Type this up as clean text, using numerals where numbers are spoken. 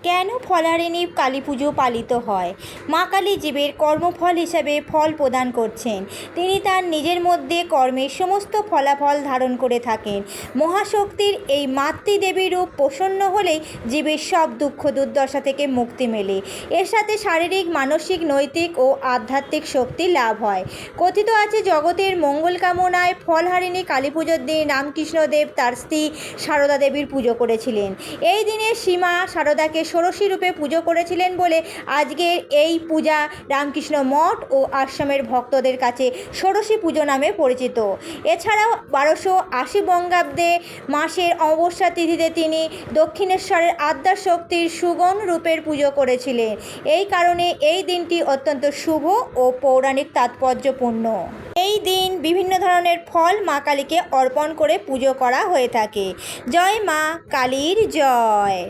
কেন ফলহারিণী কালী পুজো পালিত হয়? মা কালী জীবের কর্মফল হিসাবে ফল প্রদান করছেন। তিনি তার নিজের মধ্যে কর্মের সমস্ত ফলাফল ধারণ করে থাকেন। মহাশক্তির এই মাতৃদেবী রূপ প্রসন্ন হলেই জীবের সব দুঃখ দুর্দশা থেকে মুক্তি মেলে। এর সাথে শারীরিক, মানসিক, নৈতিক ও আধ্যাত্মিক শক্তি লাভ হয়। কথিত আছে, জগতের মঙ্গল কামনায় ফলহারিণী কালী পুজোর দিন রামকৃষ্ণদেব তার স্ত্রী সারদা দেবীর পুজো করেছিলেন। এই দিনে সীমা সারদাকে ষোড়শী রূপে পুজো করেছিলেন বলে আজকের এই পূজা রামকৃষ্ণ মঠ ও আশ্রমের ভক্তদের কাছে ষোড়শী পুজো নামে পরিচিত। এছাড়াও 1280 বঙ্গাব্দে মাসের অমাবস্যা তিথিতে তিনি দক্ষিণেশ্বরের আদ্যাশক্তির সুগণ রূপের পুজো করেছিলেন। এই কারণে এই দিনটি অত্যন্ত শুভ ও পৌরাণিক তাৎপর্যপূর্ণ। এই দিন বিভিন্ন ধরনের ফল মা কালীকে অর্পণ করে পুজো করা হয়ে থাকে। জয় মা কালীর জয়।